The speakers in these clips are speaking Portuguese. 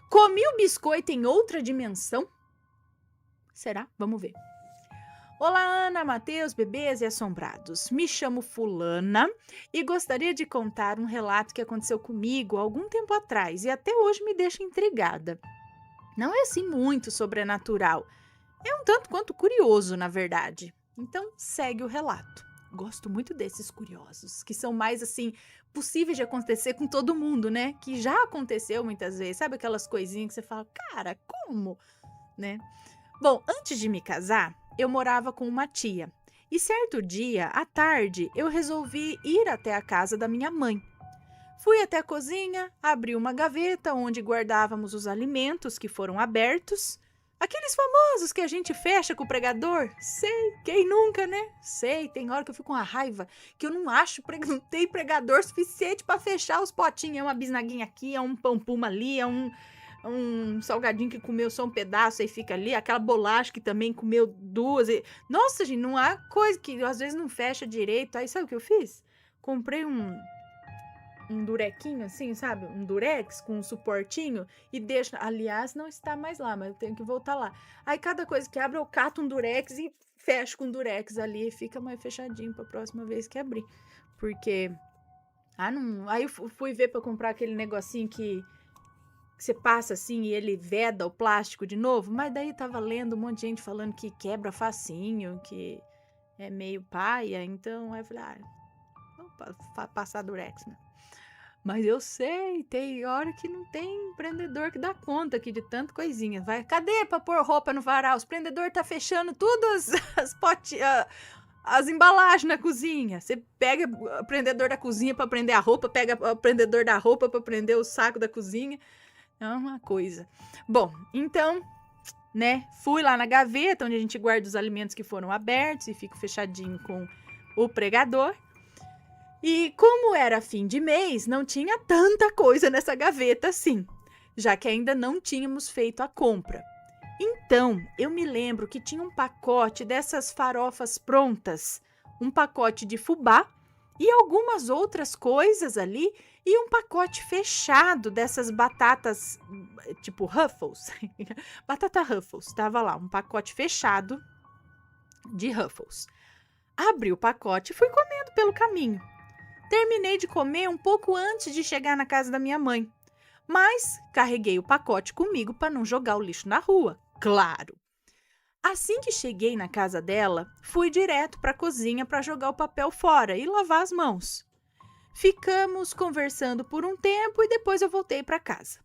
Comi o biscoito em outra dimensão? Será? Vamos ver. Olá, Ana, Matheus, bebês e assombrados. Me chamo Fulana e gostaria de contar um relato que aconteceu comigo há algum tempo atrás e até hoje me deixa intrigada. Não é assim muito sobrenatural, é um tanto quanto curioso, na verdade. Então, segue o relato. Gosto muito desses curiosos, que são mais assim, possíveis de acontecer com todo mundo, né? Que já aconteceu muitas vezes. Sabe aquelas coisinhas que você fala, cara, como? Né? Bom, antes de me casar, eu morava com uma tia. E certo dia, à tarde, eu resolvi ir até a casa da minha mãe. Fui até a cozinha, abri uma gaveta onde guardávamos os alimentos que foram abertos. Aqueles famosos que a gente fecha com o pregador. Sei, quem nunca, né? Sei, tem hora que eu fico com uma raiva que eu não acho, não tem pregador suficiente para fechar os potinhos. É uma bisnaguinha aqui, é um pão puma ali, é um salgadinho que comeu só um pedaço e fica ali, aquela bolacha que também comeu duas. Nossa, gente, não há coisa que às vezes não fecha direito. Aí sabe o que eu fiz? Comprei um durequinho assim, sabe? Um durex com um suportinho e deixo. Aliás, não está mais lá, mas eu tenho que voltar lá. Aí cada coisa que abre, eu cato um durex e fecho com durex ali e fica mais fechadinho para a próxima vez que abrir. Porque. Ah, não. Aí eu fui ver para comprar aquele negocinho que você passa assim e ele veda o plástico de novo, mas daí tava lendo um monte de gente falando que quebra facinho, que é meio paia, então aí eu falei, vamos passar durex, né? Mas eu sei, tem hora que não tem empreendedor que dá conta aqui de tanta coisinha. Vai, cadê pra pôr roupa no varal? Os empreendedor tá fechando tudo as embalagens na cozinha. Você pega o prendedor da cozinha para prender a roupa, pega o prendedor da roupa para prender o saco da cozinha. É uma coisa. Bom, então, né, fui lá na gaveta onde a gente guarda os alimentos que foram abertos e fica fechadinho com o pregador. E como era fim de mês, não tinha tanta coisa nessa gaveta assim, já que ainda não tínhamos feito a compra. Então, eu me lembro que tinha um pacote dessas farofas prontas, um pacote de fubá e algumas outras coisas ali, e um pacote fechado dessas batatas, tipo Ruffles. Batata Ruffles, estava lá, um pacote fechado de Ruffles. Abri o pacote e fui comendo pelo caminho. Terminei de comer um pouco antes de chegar na casa da minha mãe, mas carreguei o pacote comigo para não jogar o lixo na rua, claro. Assim que cheguei na casa dela, fui direto para a cozinha para jogar o papel fora e lavar as mãos. Ficamos conversando por um tempo e depois eu voltei para casa.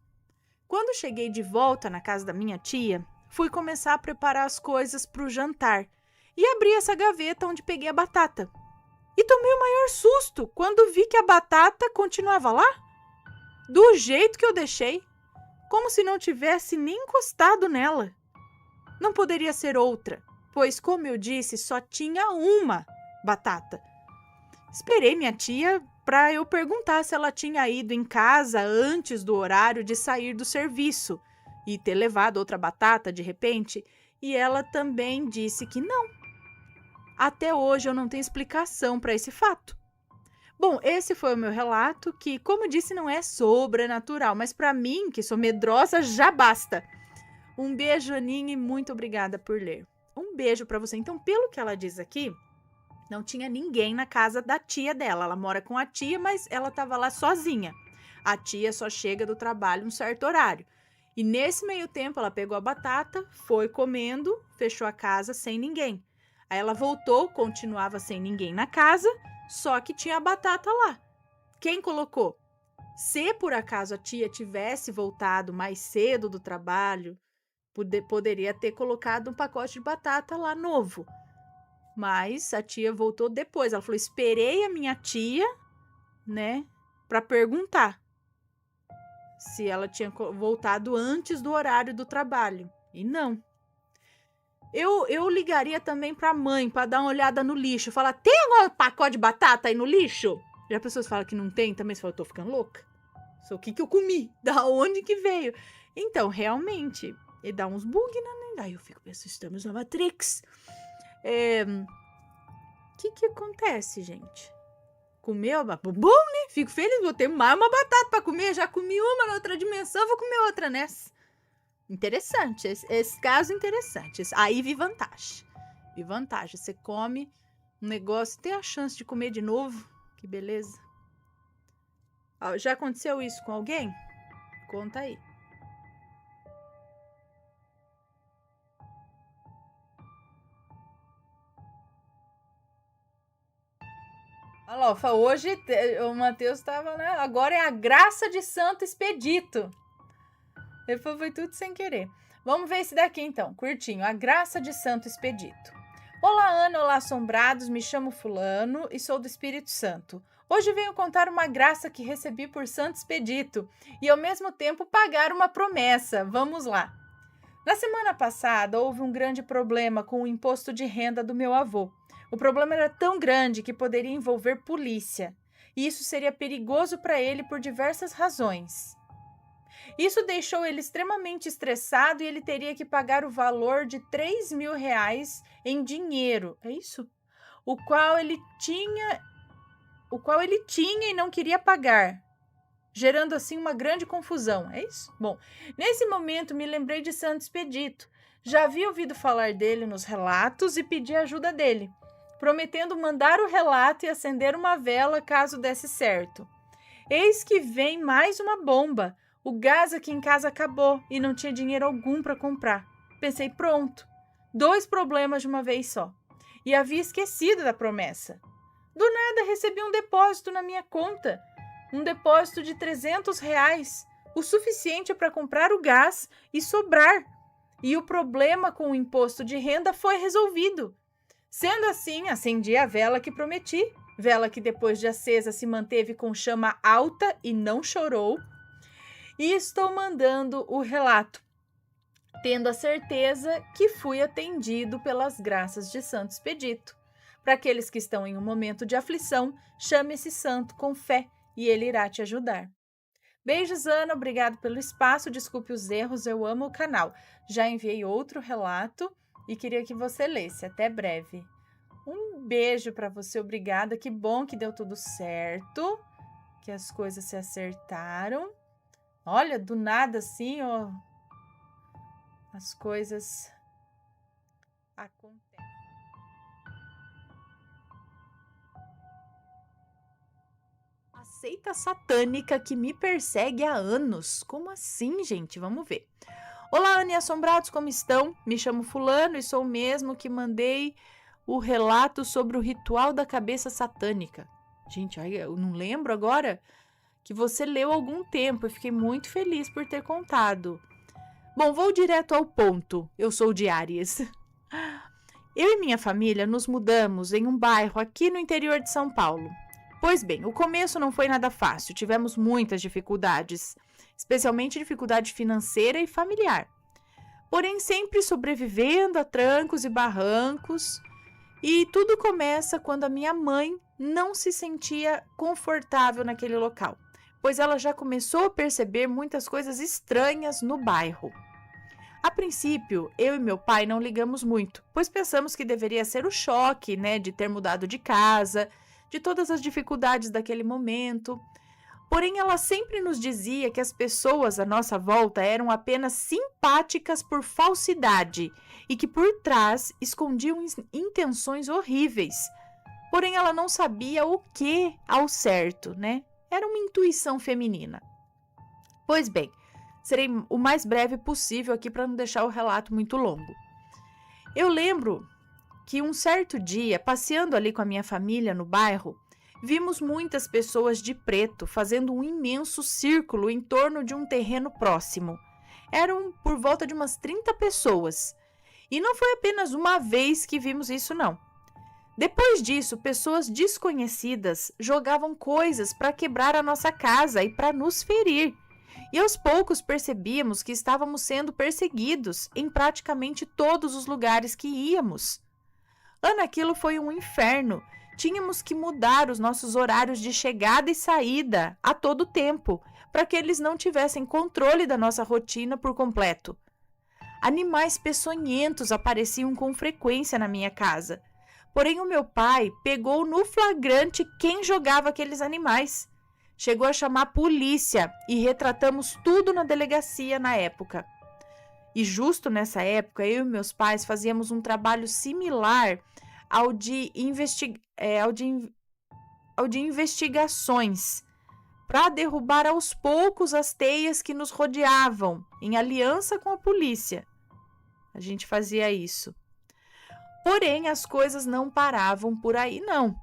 Quando cheguei de volta na casa da minha tia, fui começar a preparar as coisas para o jantar e abri essa gaveta onde peguei a batata. E tomei o maior susto quando vi que a batata continuava lá, do jeito que eu deixei, como se não tivesse nem encostado nela. Não poderia ser outra, pois, como eu disse, só tinha uma batata. Esperei minha tia para eu perguntar se ela tinha ido em casa antes do horário de sair do serviço e ter levado outra batata de repente, e ela também disse que não. Até hoje eu não tenho explicação para esse fato. Bom, esse foi o meu relato que, como disse, não é sobrenatural, mas para mim, que sou medrosa, já basta. Um beijo, Aninha, e muito obrigada por ler. Um beijo para você. Então, pelo que ela diz aqui, não tinha ninguém na casa da tia dela. Ela mora com a tia, mas ela estava lá sozinha. A tia só chega do trabalho um certo horário. E nesse meio tempo, ela pegou a batata, foi comendo, fechou a casa sem ninguém. Aí ela voltou, continuava sem ninguém na casa, só que tinha a batata lá. Quem colocou? Se por acaso a tia tivesse voltado mais cedo do trabalho, poderia ter colocado um pacote de batata lá novo. Mas a tia voltou depois. Ela falou: esperei a minha tia, né, para perguntar se ela tinha voltado antes do horário do trabalho. E não. Eu ligaria também para a mãe para dar uma olhada no lixo. Falar: tem algum pacote de batata aí no lixo? Já pessoas falam que não tem também. Você fala: tô ficando louca. O que eu comi? Da onde que veio? Então, realmente, ele dá uns bug, né? Aí eu fico pensando: estamos na Matrix. O que acontece, gente? Comeu, bom, né? Fico feliz, vou ter mais uma batata pra comer. Já comi uma na outra dimensão, vou comer outra nessa. Interessante, esse caso interessante. Aí vi vantagem. Vi vantagem. Você come um negócio, tem a chance de comer de novo. Que beleza. Já aconteceu isso com alguém? Conta aí. Alofa, hoje o Matheus estava, né? Agora é a graça de Santo Expedito. Depois foi tudo sem querer. Vamos ver esse daqui então, curtinho. A graça de Santo Expedito. Olá, Ana, olá, assombrados. Me chamo Fulano e sou do Espírito Santo. Hoje venho contar uma graça que recebi por Santo Expedito e, ao mesmo tempo, pagar uma promessa. Vamos lá. Na semana passada, houve um grande problema com o imposto de renda do meu avô. O problema era tão grande que poderia envolver polícia. E isso seria perigoso para ele por diversas razões. Isso deixou ele extremamente estressado e ele teria que pagar o valor de R$3.000 em dinheiro. É isso? O qual ele tinha e não queria pagar, gerando assim uma grande confusão. É isso? Bom, nesse momento me lembrei de Santo Expedito. Já havia ouvido falar dele nos relatos e pedi ajuda dele, prometendo mandar o relato e acender uma vela caso desse certo. Eis que vem mais uma bomba. O gás aqui em casa acabou e não tinha dinheiro algum para comprar. Pensei, pronto, 2 problemas de uma vez só. E havia esquecido da promessa. Do nada recebi um depósito na minha conta. Um depósito de R$300, o suficiente para comprar o gás e sobrar. E o problema com o imposto de renda foi resolvido. Sendo assim, acendi a vela que prometi, vela que depois de acesa se manteve com chama alta e não chorou. E estou mandando o relato, tendo a certeza que fui atendido pelas graças de Santo Expedito. Para aqueles que estão em um momento de aflição, chame esse santo com fé e ele irá te ajudar. Beijos, Ana, obrigado pelo espaço, desculpe os erros, eu amo o canal. Já enviei outro relato e queria que você lesse. Até breve. Um beijo para você, obrigada, que bom que deu tudo certo, que as coisas se acertaram. Olha, do nada assim, ó, as coisas acontecem. A seita satânica que me persegue há anos. Como assim, gente? Vamos ver. Olá, Ana e assombrados, como estão? Me chamo Fulano e sou o mesmo que mandei o relato sobre o ritual da cabeça satânica. Gente, eu não lembro agora que você leu há algum tempo. Eu fiquei muito feliz por ter contado. Bom, vou direto ao ponto. Eu sou de Áries. Eu e minha família nos mudamos em um bairro aqui no interior de São Paulo. Pois bem, o começo não foi nada fácil. Tivemos muitas dificuldades, especialmente dificuldade financeira e familiar. Porém, sempre sobrevivendo a trancos e barrancos. E tudo começa quando a minha mãe não se sentia confortável naquele local, pois ela já começou a perceber muitas coisas estranhas no bairro. A princípio, eu e meu pai não ligamos muito, pois pensamos que deveria ser o choque, de ter mudado de casa, de todas as dificuldades daquele momento. Porém, ela sempre nos dizia que as pessoas à nossa volta eram apenas simpáticas por falsidade e que por trás escondiam intenções horríveis. Porém, ela não sabia o que ao certo, Era uma intuição feminina. Pois bem, serei o mais breve possível aqui para não deixar o relato muito longo. Eu lembro que um certo dia, passeando ali com a minha família no bairro, vimos muitas pessoas de preto fazendo um imenso círculo em torno de um terreno próximo. Eram por volta de umas 30 pessoas. E não foi apenas uma vez que vimos isso, não. Depois disso, pessoas desconhecidas jogavam coisas para quebrar a nossa casa e para nos ferir. E aos poucos percebíamos que estávamos sendo perseguidos em praticamente todos os lugares que íamos. Ana, aquilo foi um inferno. Tínhamos que mudar os nossos horários de chegada e saída a todo tempo, para que eles não tivessem controle da nossa rotina por completo. Animais peçonhentos apareciam com frequência na minha casa. Porém, o meu pai pegou no flagrante quem jogava aqueles animais. Chegou a chamar a polícia e retratamos tudo na delegacia na época. E justo nessa época, eu e meus pais fazíamos um trabalho similar ao de, ao de investigações, para derrubar aos poucos as teias que nos rodeavam, em aliança com a polícia. A gente fazia isso. Porém, as coisas não paravam por aí, não.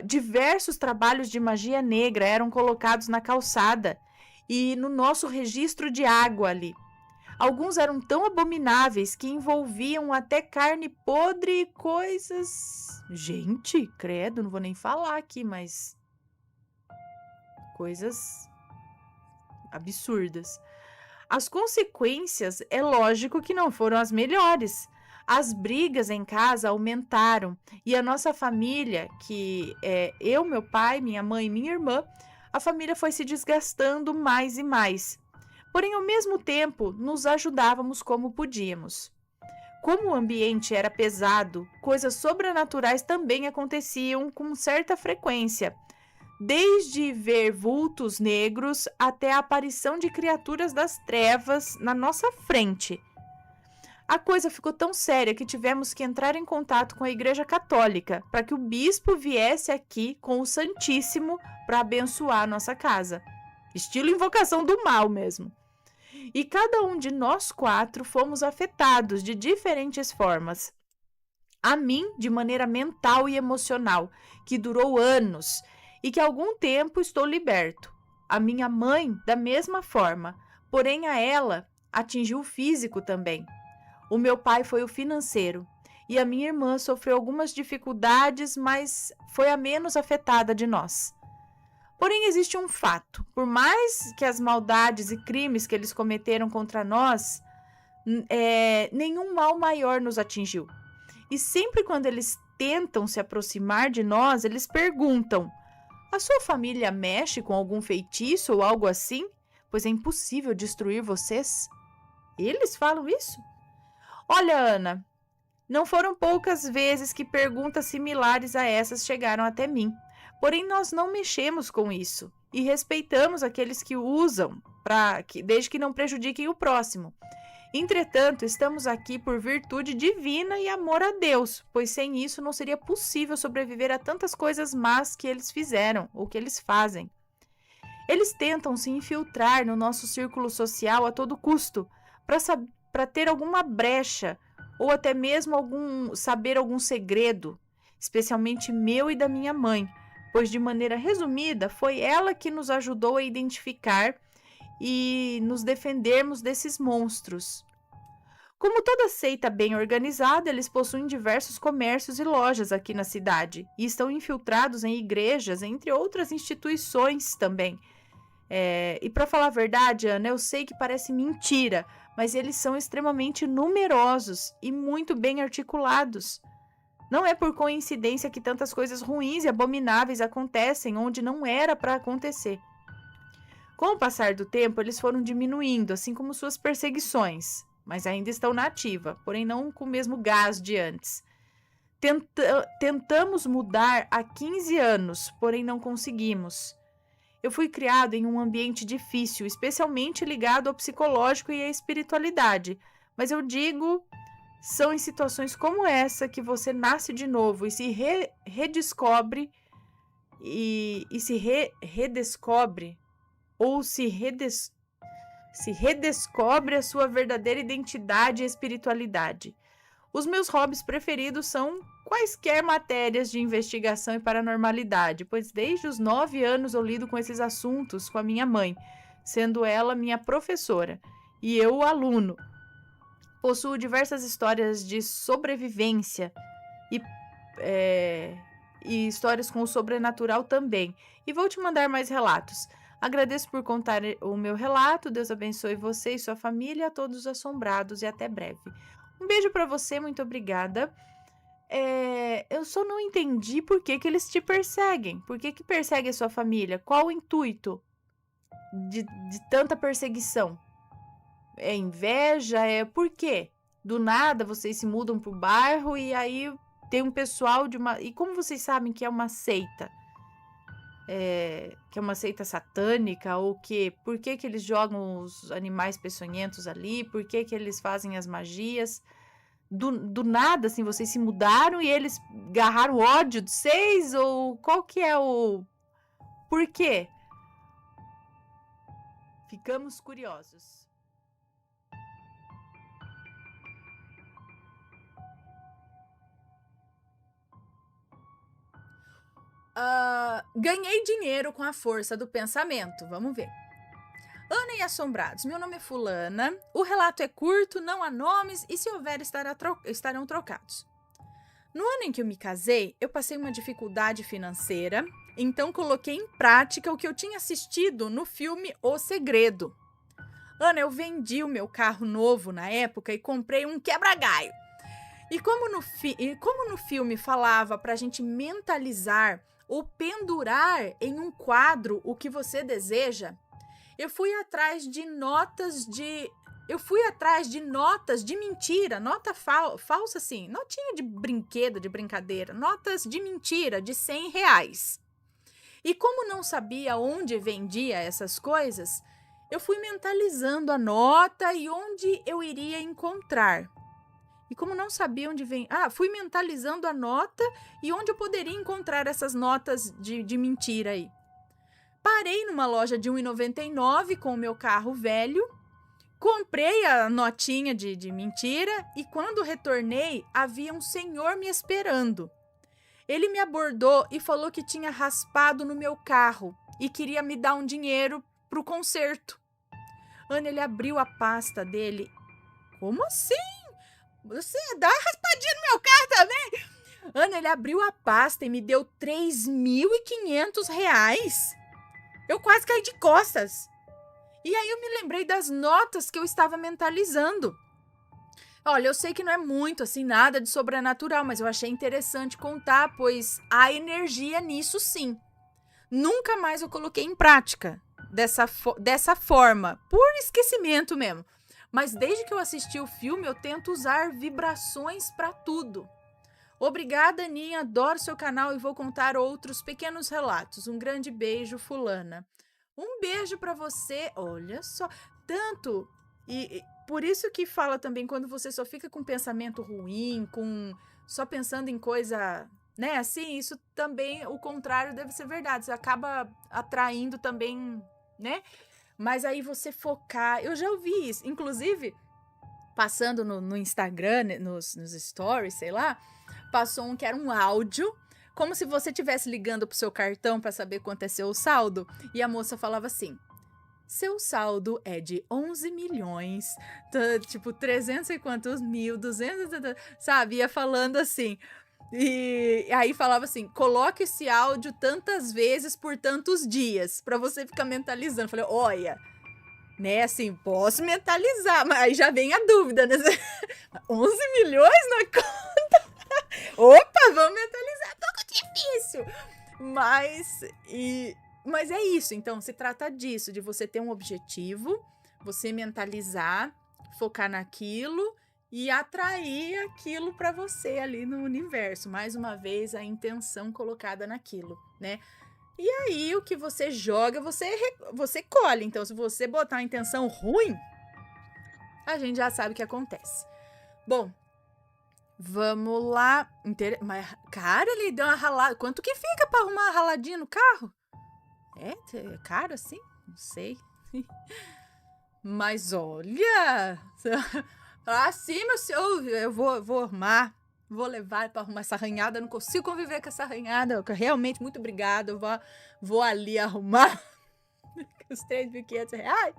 Diversos trabalhos de magia negra eram colocados na calçada e no nosso registro de água ali. Alguns eram tão abomináveis que envolviam até carne podre e coisas... Gente, credo, não vou nem falar aqui, mas... coisas absurdas. As consequências, é lógico que não foram as melhores. As brigas em casa aumentaram e a nossa família, que é eu, meu pai, minha mãe e minha irmã, a família foi se desgastando mais e mais. Porém, ao mesmo tempo, nos ajudávamos como podíamos. Como o ambiente era pesado, coisas sobrenaturais também aconteciam com certa frequência, desde ver vultos negros até a aparição de criaturas das trevas na nossa frente. A coisa ficou tão séria que tivemos que entrar em contato com a Igreja Católica para que o bispo viesse aqui com o Santíssimo para abençoar a nossa casa. Estilo invocação do mal mesmo. E cada um de nós 4 fomos afetados de diferentes formas. A mim, de maneira mental e emocional, que durou anos e que há algum tempo estou liberto. A minha mãe, da mesma forma, porém a ela atingiu o físico também. O meu pai foi o financeiro e a minha irmã sofreu algumas dificuldades, mas foi a menos afetada de nós. Porém, existe um fato. Por mais que as maldades e crimes que eles cometeram contra nós, nenhum mal maior nos atingiu. E sempre quando eles tentam se aproximar de nós, eles perguntam: a sua família mexe com algum feitiço ou algo assim? Pois é impossível destruir vocês. Eles falam isso? Olha, Ana, não foram poucas vezes que perguntas similares a essas chegaram até mim. Porém, nós não mexemos com isso e respeitamos aqueles que usam, desde que não prejudiquem o próximo. Entretanto, estamos aqui por virtude divina e amor a Deus, pois sem isso não seria possível sobreviver a tantas coisas más que eles fizeram ou que eles fazem. Eles tentam se infiltrar no nosso círculo social a todo custo, para ter alguma brecha ou até mesmo saber algum segredo, especialmente meu e da minha mãe, pois de maneira resumida foi ela que nos ajudou a identificar e nos defendermos desses monstros. Como toda seita bem organizada, eles possuem diversos comércios e lojas aqui na cidade e estão infiltrados em igrejas, entre outras instituições também. E para falar a verdade, Ana, eu sei que parece mentira, mas eles são extremamente numerosos e muito bem articulados. Não é por coincidência que tantas coisas ruins e abomináveis acontecem onde não era para acontecer. Com o passar do tempo, eles foram diminuindo, assim como suas perseguições, mas ainda estão na ativa, porém não com o mesmo gás de antes. Tentamos mudar há 15 anos, porém não conseguimos. Eu fui criado em um ambiente difícil, especialmente ligado ao psicológico e à espiritualidade, mas eu digo, são em situações como essa que você nasce de novo e se redescobre redescobre ou se redescobre a sua verdadeira identidade e espiritualidade. Os meus hobbies preferidos são quaisquer matérias de investigação e paranormalidade, pois desde os 9 anos eu lido com esses assuntos com a minha mãe, sendo ela minha professora e eu o aluno. Possuo diversas histórias de sobrevivência e histórias com o sobrenatural também. E vou te mandar mais relatos. Agradeço por contar o meu relato. Deus abençoe você e sua família, a todos os assombrados, e até breve. Um beijo para você, muito obrigada. Eu só não entendi por que eles te perseguem. Por que persegue a sua família? Qual o intuito de tanta perseguição? É inveja? Por quê? Do nada vocês se mudam pro bairro e aí tem um pessoal de uma... E como vocês sabem que é uma seita? Que é uma seita satânica ou que... Por que que eles jogam os animais peçonhentos ali? Por que que eles fazem as magias? Do nada, assim, vocês se mudaram e eles agarraram ódio de vocês? Ou qual que é o... Por quê? Ficamos curiosos. Ganhei dinheiro com a força do pensamento. Vamos ver. Ana e Assombrados. Meu nome é Fulana. O relato é curto, não há nomes e se houver estarão trocados. No ano em que eu me casei, eu passei uma dificuldade financeira, então coloquei em prática o que eu tinha assistido no filme O Segredo. Ana, eu vendi o meu carro novo na época e comprei um quebra-galho. E como no filme falava pra gente mentalizar ou pendurar em um quadro o que você deseja, eu fui atrás de notas de mentira, nota falsa assim, notinha de brinquedo, de brincadeira, notas de mentira de R$100. E como não sabia onde vendia essas coisas, eu fui mentalizando a nota e onde eu iria encontrar. E como não sabia onde vem... fui mentalizando a nota e onde eu poderia encontrar essas notas de mentira aí. Parei numa loja de R$1,99 com o meu carro velho, comprei a notinha de mentira e quando retornei, havia um senhor me esperando. Ele me abordou e falou que tinha raspado no meu carro e queria me dar um dinheiro pro conserto. Ana, ele abriu a pasta dele. Como assim? Você dá uma raspadinha no meu carro também? Ana, ele abriu a pasta e me deu R$3.500. Eu quase caí de costas. E aí eu me lembrei das notas que eu estava mentalizando. Olha, eu sei que não é muito, assim, nada de sobrenatural, mas eu achei interessante contar, pois há energia nisso sim. Nunca mais eu coloquei em prática dessa forma, por esquecimento mesmo. Mas desde que eu assisti o filme, eu tento usar vibrações para tudo. Obrigada, Aninha, adoro seu canal e vou contar outros pequenos relatos. Um grande beijo, Fulana. Um beijo para você. Olha só, tanto... E por isso que fala também, quando você só fica com pensamento ruim, só pensando em coisa... Né, assim, isso também, o contrário deve ser verdade. Você acaba atraindo também, né? Mas aí você focar... Eu já ouvi isso, inclusive, passando no Instagram, nos stories, sei lá, passou um que era um áudio, como se você estivesse ligando pro seu cartão para saber quanto é seu saldo. E a moça falava assim, seu saldo é de 11 milhões, tipo, 300 e quantos mil, 200, sabe? Ia falando assim... E aí falava assim, coloque esse áudio tantas vezes por tantos dias, pra você ficar mentalizando. Falei, olha, né, assim, posso mentalizar, mas aí já vem a dúvida, né? 11 milhões na conta? Opa, vamos mentalizar, pouco difícil. Mas é isso, então, se trata disso, de você ter um objetivo, você mentalizar, focar naquilo... E atrair aquilo para você ali no universo. Mais uma vez, a intenção colocada naquilo, né? E aí, o que você joga, você colhe. Então, se você botar a intenção ruim, a gente já sabe o que acontece. Bom, vamos lá. Mas, cara, ele deu uma ralada. Quanto que fica para arrumar uma raladinha no carro? É caro assim? Não sei. Mas olha... sim, meu senhor, eu vou arrumar, vou levar para arrumar essa arranhada, eu não consigo conviver com essa arranhada, realmente, muito obrigada, eu vou ali arrumar os R$3.500.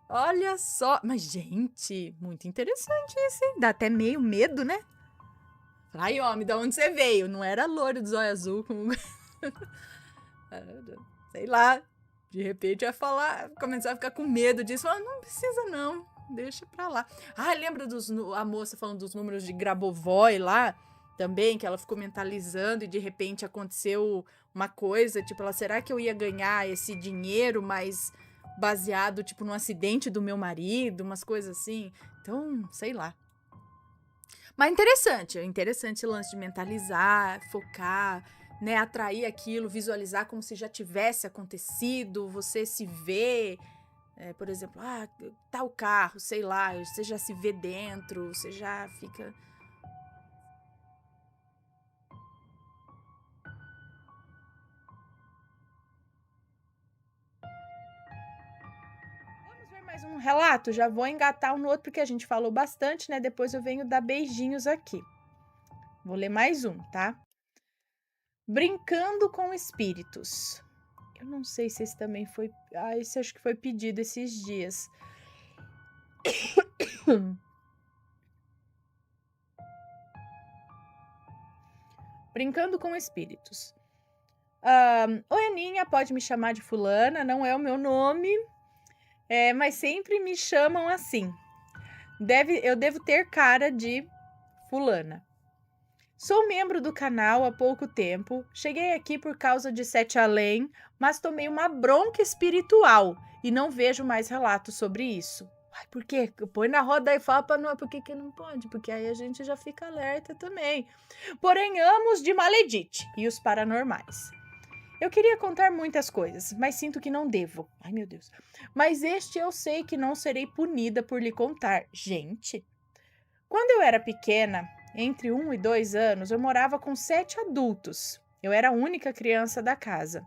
Olha só, mas gente, muito interessante isso, hein? Dá até meio medo, né? Ai, homem, de onde você veio? Não era loiro de zóio azul, sei lá, de repente ia começar a ficar com medo disso, não precisa não. Deixa pra lá. Lembra a moça falando dos números de Grabovoi lá? Também, que ela ficou mentalizando e de repente aconteceu uma coisa, tipo, será que eu ia ganhar esse dinheiro, mas baseado, tipo, no acidente do meu marido, umas coisas assim? Então, sei lá. Mas é interessante o lance de mentalizar, focar, né, atrair aquilo, visualizar como se já tivesse acontecido, você se vê, por exemplo, tal carro, sei lá, você já se vê dentro, você já fica. Vamos ver mais um relato? Já vou engatar um no outro porque a gente falou bastante, né? Depois eu venho dar beijinhos aqui. Vou ler mais um, tá? Brincando com espíritos. Eu não sei se esse também foi. Esse acho que foi pedido esses dias. Brincando com espíritos. Oi, Aninha, pode me chamar de fulana, não é o meu nome, mas sempre me chamam assim. Eu devo ter cara de fulana. Sou membro do canal há pouco tempo, cheguei aqui por causa de Sete Além, mas tomei uma bronca espiritual e não vejo mais relatos sobre isso. Ai, por quê? Põe na roda e fala para nós por que não pode, porque aí a gente já fica alerta também. Porém, amo os de Maledite e os paranormais. Eu queria contar muitas coisas, mas sinto que não devo. Ai, meu Deus. Mas este eu sei que não serei punida por lhe contar. Gente, quando eu era pequena, entre 1 e 2 anos, eu morava com 7 adultos. Eu era a única criança da casa.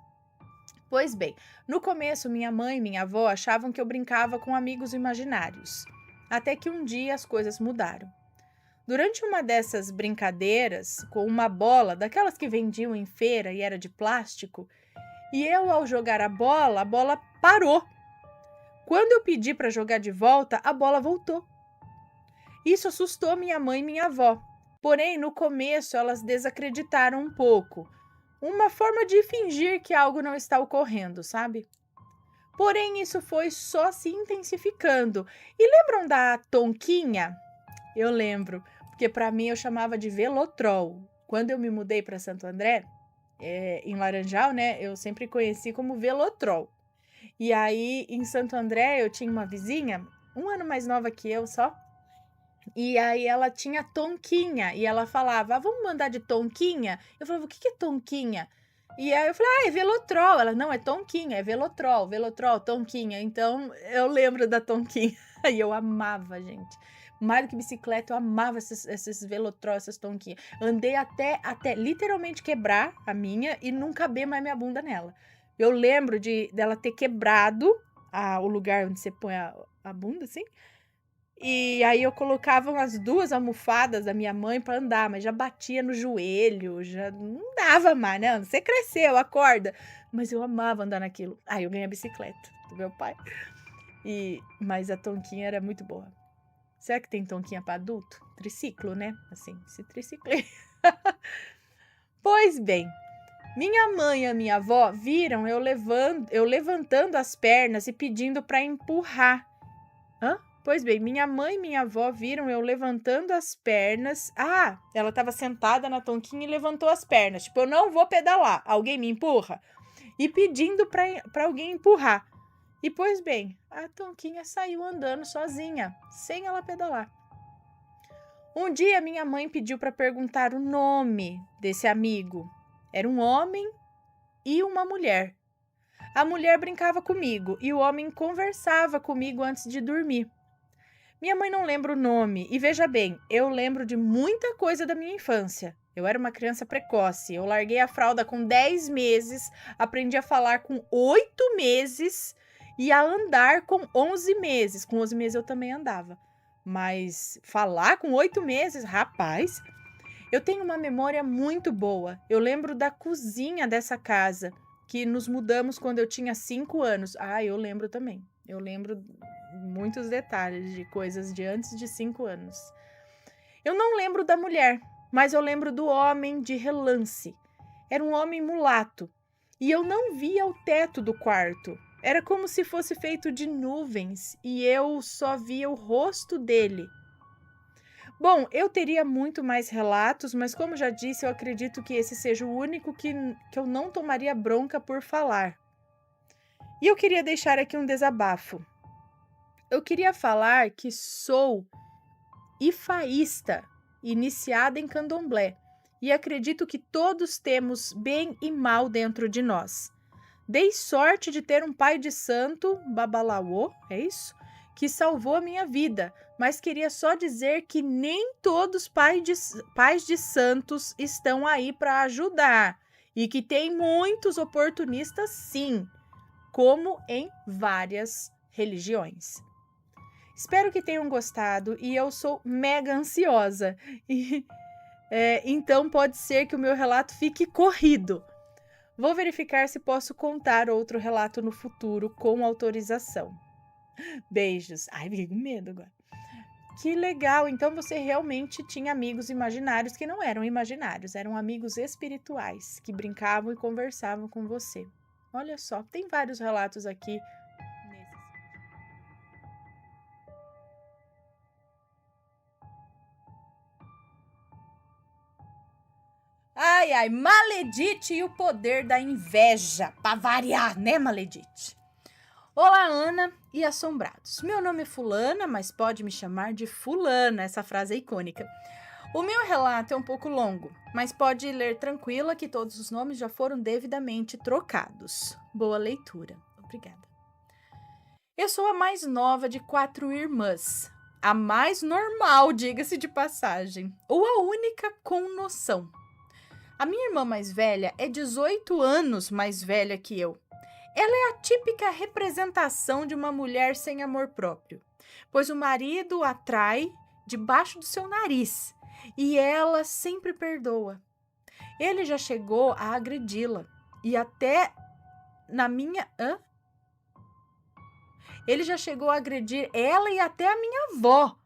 Pois bem, no começo, minha mãe e minha avó achavam que eu brincava com amigos imaginários. Até que um dia as coisas mudaram. Durante uma dessas brincadeiras, com uma bola, daquelas que vendiam em feira e era de plástico, e eu, ao jogar a bola parou. Quando eu pedi para jogar de volta, a bola voltou. Isso assustou minha mãe e minha avó. Porém, no começo, elas desacreditaram um pouco. Uma forma de fingir que algo não está ocorrendo, sabe? Porém, isso foi só se intensificando. E lembram da Tonquinha? Eu lembro, porque para mim eu chamava de Velotrol. Quando eu me mudei para Santo André, em Laranjal, né, eu sempre conheci como Velotrol. E aí, em Santo André, eu tinha uma vizinha, 1 ano mais nova que eu só, e aí ela tinha Tonquinha, e ela falava, vamos mandar de Tonquinha? Eu falava, o que é Tonquinha? E aí eu falei, é Velotrol. Ela, não, é Tonquinha, é Velotrol, Tonquinha. Então, eu lembro da Tonquinha. E eu amava, gente. Mais do que bicicleta, eu amava esses Velotrol, essas Tonquinhas. Andei até literalmente quebrar a minha e não caber mais minha bunda nela. Eu lembro dela ter quebrado o lugar onde você põe a bunda, assim. E aí eu colocava umas 2 almofadas da minha mãe para andar, mas já batia no joelho, já não dava mais, né? Você cresceu, acorda. Mas eu amava andar naquilo. Aí eu ganhei a bicicleta do meu pai. Mas a Tonquinha era muito boa. Será que tem Tonquinha para adulto? Triciclo, né? Assim, esse triciclo. Pois bem, minha mãe e a minha avó viram eu levantando as pernas e pedindo para empurrar. Hã? Pois bem, minha mãe e minha avó viram eu levantando as pernas. Ela estava sentada na Tonquinha e levantou as pernas. Tipo, eu não vou pedalar, alguém me empurra? E pedindo para alguém empurrar. E pois bem, a Tonquinha saiu andando sozinha, sem ela pedalar. Um dia minha mãe pediu para perguntar o nome desse amigo. Era um homem e uma mulher. A mulher brincava comigo e o homem conversava comigo antes de dormir. Minha mãe não lembra o nome, e veja bem, eu lembro de muita coisa da minha infância. Eu era uma criança precoce, eu larguei a fralda com 10 meses, aprendi a falar com 8 meses e a andar com 11 meses. Com 11 meses eu também andava, mas falar com 8 meses, rapaz, eu tenho uma memória muito boa. Eu lembro da cozinha dessa casa, que nos mudamos quando eu tinha 5 anos. Eu lembro também. Eu lembro muitos detalhes de coisas de antes de 5 anos. Eu não lembro da mulher, mas eu lembro do homem de relance. Era um homem mulato e eu não via o teto do quarto. Era como se fosse feito de nuvens e eu só via o rosto dele. Bom, eu teria muito mais relatos, mas como já disse, eu acredito que esse seja o único que eu não tomaria bronca por falar. E eu queria deixar aqui um desabafo. Eu queria falar que sou ifaísta iniciada em candomblé, e acredito que todos temos bem e mal dentro de nós. Dei sorte de ter um pai de santo, Babalaô, é isso? Que salvou a minha vida, mas queria só dizer que nem todos pais de santos estão aí para ajudar, e que tem muitos oportunistas sim, como em várias religiões. Espero que tenham gostado e eu sou mega ansiosa. Então pode ser que o meu relato fique corrido. Vou verificar se posso contar outro relato no futuro com autorização. Beijos. Ai, fiquei com medo agora. Que legal, então você realmente tinha amigos imaginários que não eram imaginários, eram amigos espirituais que brincavam e conversavam com você. Olha só, tem vários relatos aqui. Ai, ai, Maledite e o poder da inveja, pra variar, né, Maledite? Olá, Ana e assombrados. Meu nome é Fulana, mas pode me chamar de Fulana, essa frase é icônica. O meu relato é um pouco longo, mas pode ler tranquila que todos os nomes já foram devidamente trocados. Boa leitura. Obrigada. Eu sou a mais nova de 4 irmãs. A mais normal, diga-se de passagem, ou a única com noção. A minha irmã mais velha é 18 anos mais velha que eu. Ela é a típica representação de uma mulher sem amor próprio, pois o marido a trai debaixo do seu nariz e ela sempre perdoa. Ele já chegou a agredi-la e até na minha... Ele já chegou a agredir ela e até a minha avó,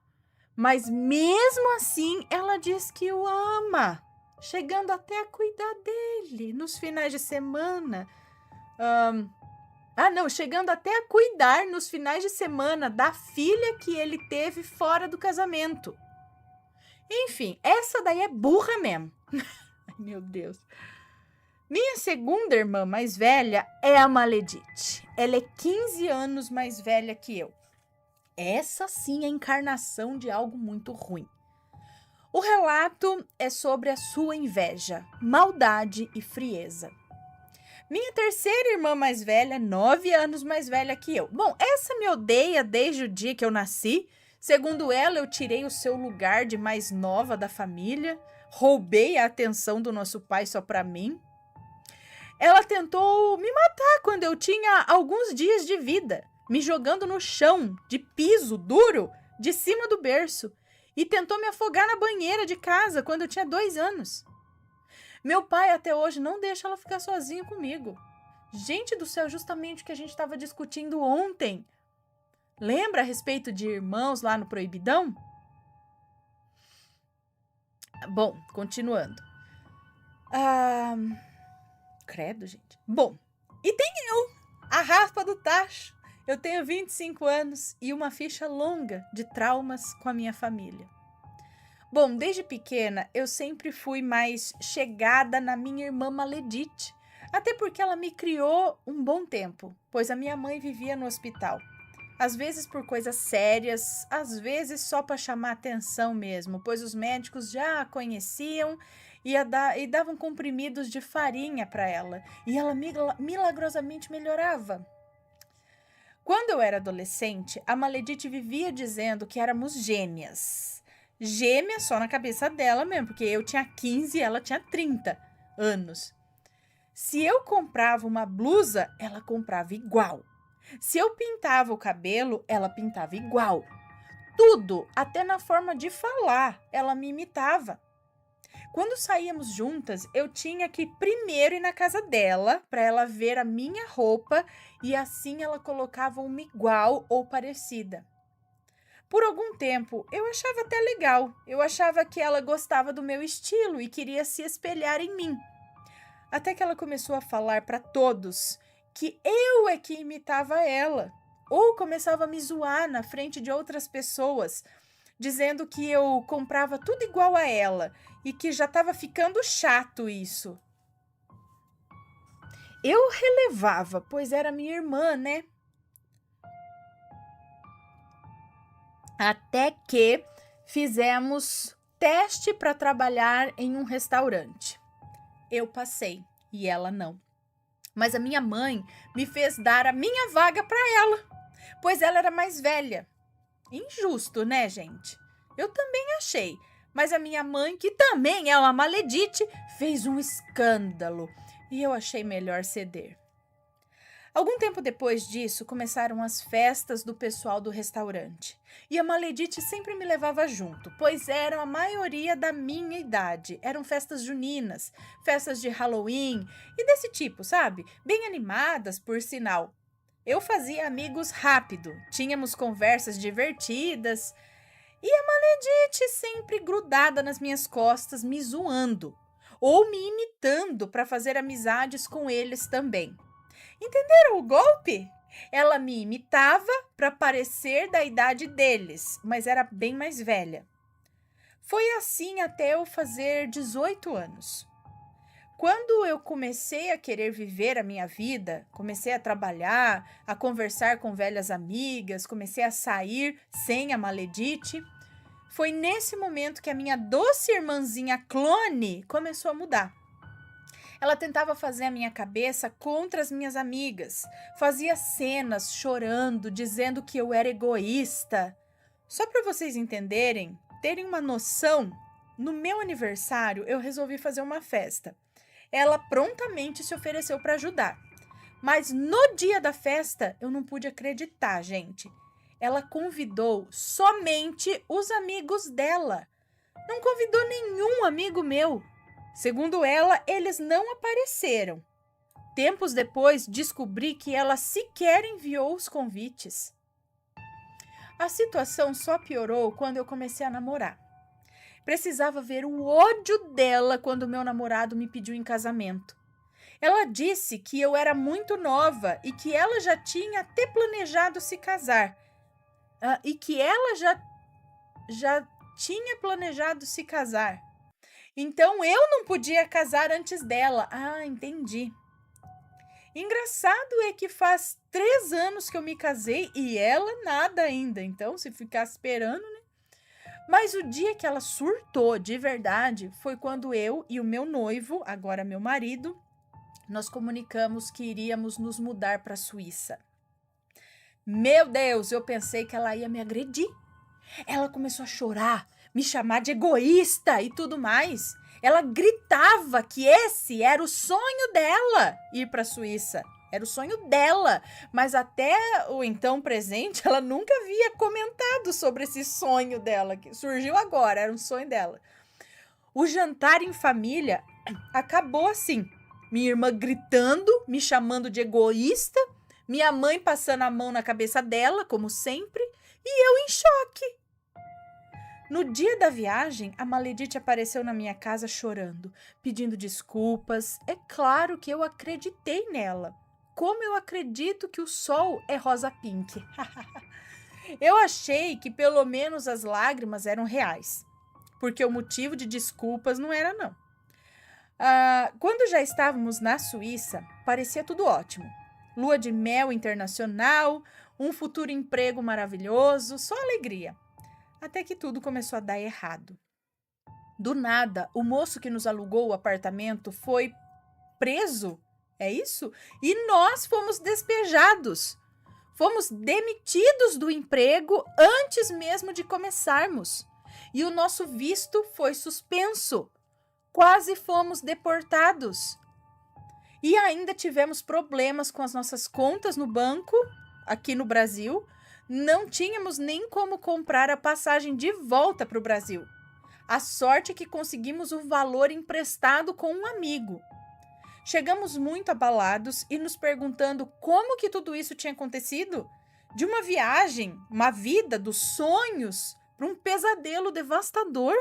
mas mesmo assim ela diz que o ama, chegando até a cuidar dele nos finais de semana. Chegando até a cuidar nos finais de semana da filha que ele teve fora do casamento. Enfim, essa daí é burra mesmo. Ai, meu Deus. Minha segunda irmã mais velha é a Maledite. Ela é 15 anos mais velha que eu. Essa sim é a encarnação de algo muito ruim. O relato é sobre a sua inveja, maldade e frieza. Minha terceira irmã mais velha é 9 anos mais velha que eu. Bom, essa me odeia desde o dia que eu nasci. Segundo ela, eu tirei o seu lugar de mais nova da família. Roubei a atenção do nosso pai só pra mim. Ela tentou me matar quando eu tinha alguns dias de vida, me jogando no chão, de piso duro, de cima do berço. E tentou me afogar na banheira de casa quando eu tinha 2 anos. Meu pai até hoje não deixa ela ficar sozinha comigo. Gente do céu, justamente o que a gente estava discutindo ontem. Lembra a respeito de irmãos lá no Proibidão? Bom, continuando. Credo, gente. Bom, e tem eu, a raspa do tacho. Eu tenho 25 anos e uma ficha longa de traumas com a minha família. Bom, desde pequena eu sempre fui mais chegada na minha irmã Maledite, até porque ela me criou um bom tempo, pois a minha mãe vivia no hospital. Às vezes por coisas sérias, às vezes só para chamar atenção mesmo, pois os médicos já a conheciam e davam comprimidos de farinha para ela, e ela milagrosamente melhorava. Quando eu era adolescente, a Maledite vivia dizendo que éramos gêmeas. Gêmea só na cabeça dela mesmo, porque eu tinha 15 e ela tinha 30 anos. Se eu comprava uma blusa, ela comprava igual. Se eu pintava o cabelo, ela pintava igual. Tudo, até na forma de falar, ela me imitava. Quando saíamos juntas, eu tinha que primeiro ir na casa dela para ela ver a minha roupa e assim ela colocava uma igual ou parecida. Por algum tempo, eu achava até legal. Eu achava que ela gostava do meu estilo e queria se espelhar em mim. Até que ela começou a falar para todos que eu é que imitava ela. Ou começava a me zoar na frente de outras pessoas, dizendo que eu comprava tudo igual a ela e que já estava ficando chato isso. Eu relevava, pois era minha irmã, né? Até que fizemos teste para trabalhar em um restaurante. Eu passei e ela não. Mas a minha mãe me fez dar a minha vaga para ela, pois ela era mais velha. Injusto, né, gente? Eu também achei. Mas a minha mãe, que também é uma maledite, fez um escândalo e eu achei melhor ceder. Algum tempo depois disso, começaram as festas do pessoal do restaurante. E a Maledite sempre me levava junto, pois eram a maioria da minha idade. Eram festas juninas, festas de Halloween e desse tipo, sabe? Bem animadas, por sinal. Eu fazia amigos rápido, tínhamos conversas divertidas e a Maledite sempre grudada nas minhas costas, me zoando ou me imitando para fazer amizades com eles também. Entenderam o golpe? Ela me imitava para parecer da idade deles, mas era bem mais velha. Foi assim até eu fazer 18 anos. Quando eu comecei a querer viver a minha vida, comecei a trabalhar, a conversar com velhas amigas, comecei a sair sem a Maledite, foi nesse momento que a minha doce irmãzinha clone começou a mudar. Ela tentava fazer a minha cabeça contra as minhas amigas. Fazia cenas chorando, dizendo que eu era egoísta. Só para vocês entenderem, terem uma noção, no meu aniversário eu resolvi fazer uma festa. Ela prontamente se ofereceu para ajudar. Mas no dia da festa eu não pude acreditar, gente. Ela convidou somente os amigos dela. Não convidou nenhum amigo meu. Segundo ela, eles não apareceram. Tempos depois, descobri que ela sequer enviou os convites. A situação só piorou quando eu comecei a namorar. Precisava ver o ódio dela quando meu namorado me pediu em casamento. Ela disse que eu era muito nova e que ela já tinha até planejado se casar. E que ela já tinha planejado se casar. Então, eu não podia casar antes dela. Ah, entendi. Engraçado é que faz 3 anos que eu me casei e ela nada ainda. Então, se ficar esperando, né? Mas o dia que ela surtou de verdade foi quando eu e o meu noivo, agora meu marido, nós comunicamos que iríamos nos mudar para a Suíça. Meu Deus, eu pensei que ela ia me agredir. Ela começou a chorar, me chamar de egoísta e tudo mais. Ela gritava que esse era o sonho dela, ir para a Suíça. Era o sonho dela, mas até o então presente, ela nunca havia comentado sobre esse sonho dela, que surgiu agora, era um sonho dela. O jantar em família acabou assim. Minha irmã gritando, me chamando de egoísta, minha mãe passando a mão na cabeça dela, como sempre, e eu em choque. No dia da viagem, a Maledite apareceu na minha casa chorando, pedindo desculpas. É claro que eu acreditei nela. Como eu acredito que o sol é rosa pink. Eu achei que pelo menos as lágrimas eram reais, porque o motivo de desculpas não era não. Quando já estávamos na Suíça, parecia tudo ótimo. Lua de mel internacional, um futuro emprego maravilhoso, só alegria. Até que tudo começou a dar errado. Do nada, o moço que nos alugou o apartamento foi preso, é isso? E nós fomos despejados. Fomos demitidos do emprego antes mesmo de começarmos. E o nosso visto foi suspenso. Quase fomos deportados. E ainda tivemos problemas com as nossas contas no banco, aqui no Brasil. Não tínhamos nem como comprar a passagem de volta para o Brasil. A sorte é que conseguimos o valor emprestado com um amigo. Chegamos muito abalados e nos perguntando como que tudo isso tinha acontecido. De uma viagem, uma vida dos sonhos, para um pesadelo devastador.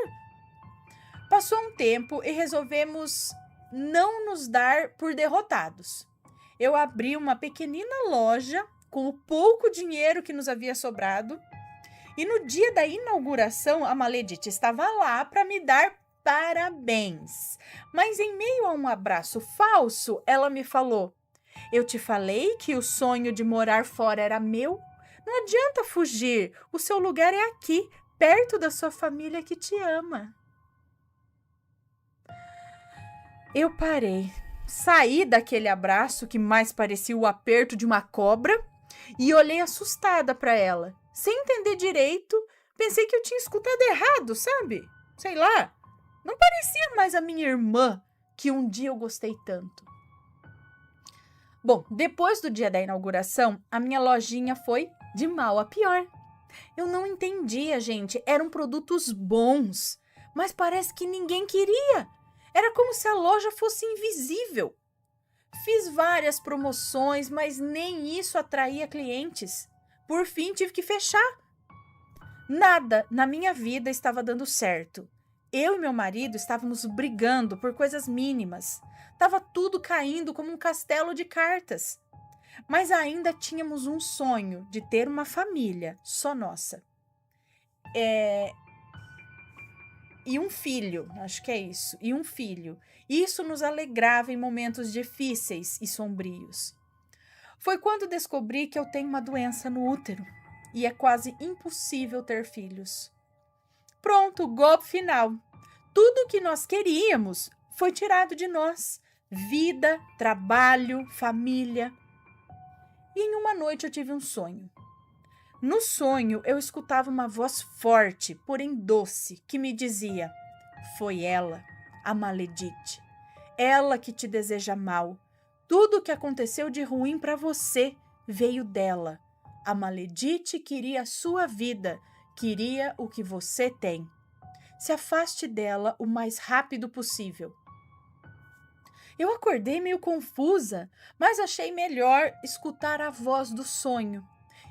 Passou um tempo e resolvemos não nos dar por derrotados. Eu abri uma pequenina loja com o pouco dinheiro que nos havia sobrado. E no dia da inauguração, a Maledite estava lá para me dar parabéns. Mas em meio a um abraço falso, ela me falou: eu te falei que o sonho de morar fora era meu? Não adianta fugir, o seu lugar é aqui, perto da sua família que te ama. Eu parei, saí daquele abraço que mais parecia o aperto de uma cobra e olhei assustada para ela. Sem entender direito, pensei que eu tinha escutado errado, sabe? Sei lá, não parecia mais a minha irmã que um dia eu gostei tanto. Bom, depois do dia da inauguração, a minha lojinha foi de mal a pior. Eu não entendia, gente. Eram produtos bons, mas parece que ninguém queria. Era como se a loja fosse invisível. Fiz várias promoções, mas nem isso atraía clientes. Por fim, tive que fechar. Nada na minha vida estava dando certo. Eu e meu marido estávamos brigando por coisas mínimas. Tava tudo caindo como um castelo de cartas. Mas ainda tínhamos um sonho de ter uma família só nossa. E um filho, acho que é isso, e um filho. Isso nos alegrava em momentos difíceis e sombrios. Foi quando descobri que eu tenho uma doença no útero e é quase impossível ter filhos. Pronto, golpe final. Tudo o que nós queríamos foi tirado de nós. Vida, trabalho, família. E em uma noite eu tive um sonho. No sonho, eu escutava uma voz forte, porém doce, que me dizia: foi ela, a Maledite. Ela que te deseja mal. Tudo o que aconteceu de ruim para você veio dela. A Maledite queria a sua vida, queria o que você tem. Se afaste dela o mais rápido possível. Eu acordei meio confusa, mas achei melhor escutar a voz do sonho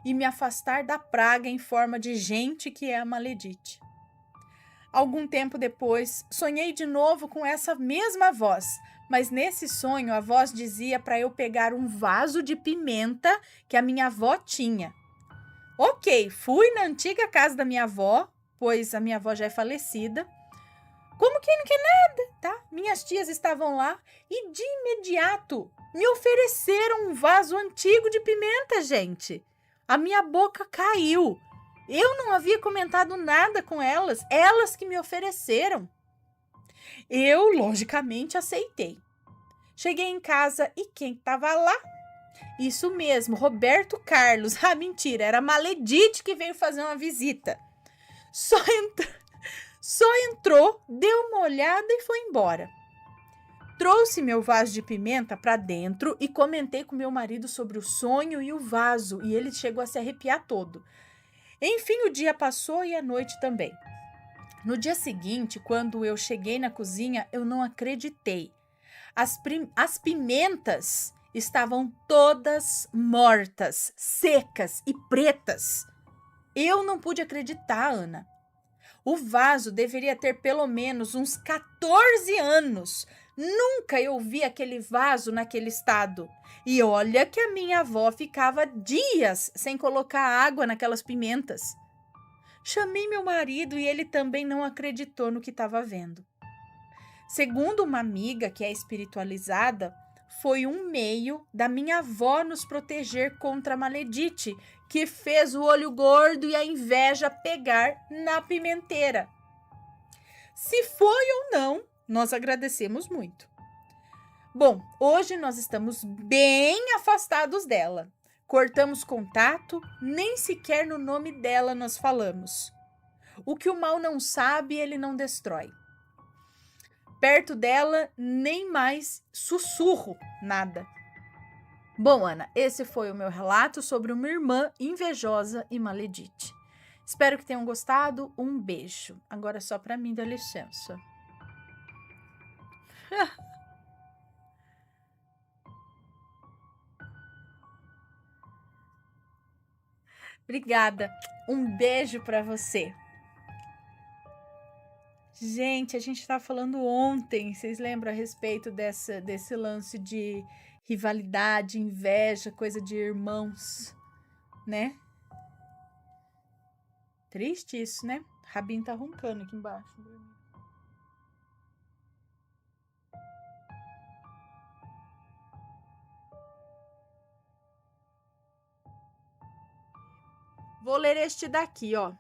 e me afastar da praga em forma de gente que é a Maledite. Algum tempo depois, sonhei de novo com essa mesma voz, mas nesse sonho a voz dizia para eu pegar um vaso de pimenta que a minha avó tinha. Ok, fui na antiga casa da minha avó, pois a minha avó já é falecida. Como quem não quer nada, tá? Minhas tias estavam lá e de imediato me ofereceram um vaso antigo de pimenta, gente. A minha boca caiu. Eu não havia comentado nada com elas, elas que me ofereceram. Eu, logicamente, aceitei. Cheguei em casa e quem estava lá? Isso mesmo, Roberto Carlos. Ah, mentira, era a Maledite que veio fazer uma visita. Só entrou, deu uma olhada e foi embora. Trouxe meu vaso de pimenta para dentro e comentei com meu marido sobre o sonho e o vaso, e ele chegou a se arrepiar todo. Enfim, o dia passou e a noite também. No dia seguinte, quando eu cheguei na cozinha, eu não acreditei. As pimentas estavam todas mortas, secas e pretas. Eu não pude acreditar, Ana. O vaso deveria ter pelo menos uns 14 anos. Nunca eu vi aquele vaso naquele estado. E olha que a minha avó ficava dias sem colocar água naquelas pimentas. Chamei meu marido e ele também não acreditou no que estava vendo. Segundo uma amiga que é espiritualizada, foi um meio da minha avó nos proteger contra a Maledite, que fez o olho gordo e a inveja pegar na pimenteira. Se foi ou não, nós agradecemos muito. Bom, hoje nós estamos bem afastados dela. Cortamos contato, nem sequer no nome dela nós falamos. O que o mal não sabe, ele não destrói. Perto dela, nem mais sussurro, nada. Bom, Ana, esse foi o meu relato sobre uma irmã invejosa e maledite. Espero que tenham gostado. Um beijo. Agora só para mim, dá licença. Obrigada. Um beijo para você. Gente, a gente estava falando ontem, vocês lembram a respeito desse lance de rivalidade, inveja, coisa de irmãos, né? Triste isso, né? Rabinho tá roncando aqui embaixo. Vou ler este daqui, ó.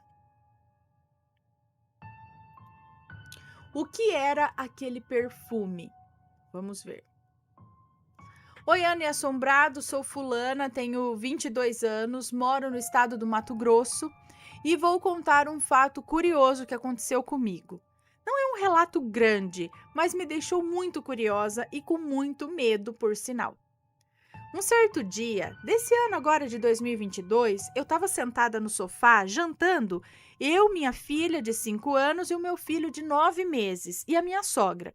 O que era aquele perfume? Vamos ver. Oi, Ana e Assombrado, sou fulana, tenho 22 anos, moro no estado do Mato Grosso e vou contar um fato curioso que aconteceu comigo. Não é um relato grande, mas me deixou muito curiosa e com muito medo, por sinal. Um certo dia, desse ano agora de 2022, eu estava sentada no sofá, jantando, eu, minha filha de 5 anos e o meu filho de 9 meses e a minha sogra.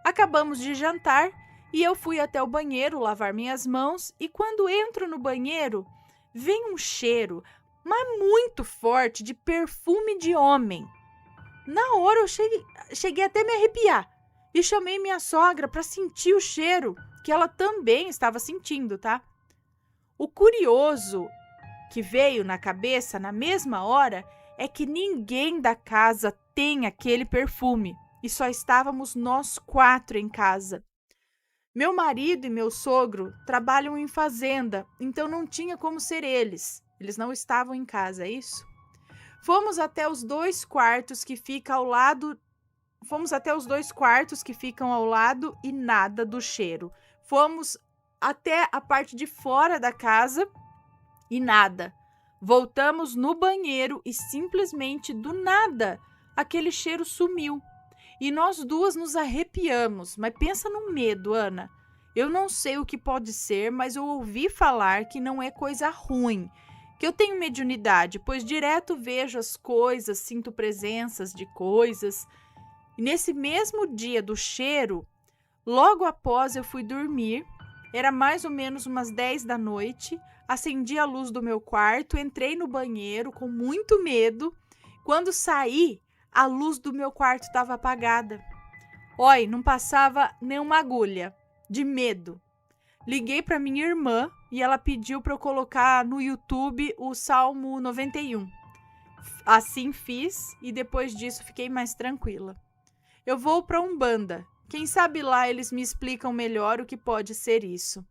Acabamos de jantar e eu fui até o banheiro lavar minhas mãos e quando entro no banheiro, vem um cheiro, mas muito forte, de perfume de homem. Na hora eu cheguei até a me arrepiar e chamei minha sogra para sentir o cheiro, que ela também estava sentindo, tá? O curioso que veio na cabeça na mesma hora é que ninguém da casa tem aquele perfume e só estávamos nós 4 em casa. Meu marido e meu sogro trabalham em fazenda, então não tinha como ser eles. Eles não estavam em casa, é isso? Fomos até os 2 quartos que ficam ao lado. Fomos até os 2 quartos que ficam ao lado e nada do cheiro. Fomos até a parte de fora da casa e nada. Voltamos no banheiro e simplesmente do nada aquele cheiro sumiu. E nós duas nos arrepiamos, mas pensa no medo, Ana. Eu não sei o que pode ser, mas eu ouvi falar que não é coisa ruim, que eu tenho mediunidade, pois direto vejo as coisas, sinto presenças de coisas. E nesse mesmo dia do cheiro, logo após eu fui dormir, era mais ou menos umas 10 da noite, acendi a luz do meu quarto, entrei no banheiro com muito medo. Quando saí, a luz do meu quarto estava apagada. Oi, não passava nenhuma agulha, de medo. Liguei para minha irmã e ela pediu para eu colocar no YouTube o Salmo 91. Assim fiz e depois disso fiquei mais tranquila. Eu vou para Umbanda. Quem sabe lá eles me explicam melhor o que pode ser isso.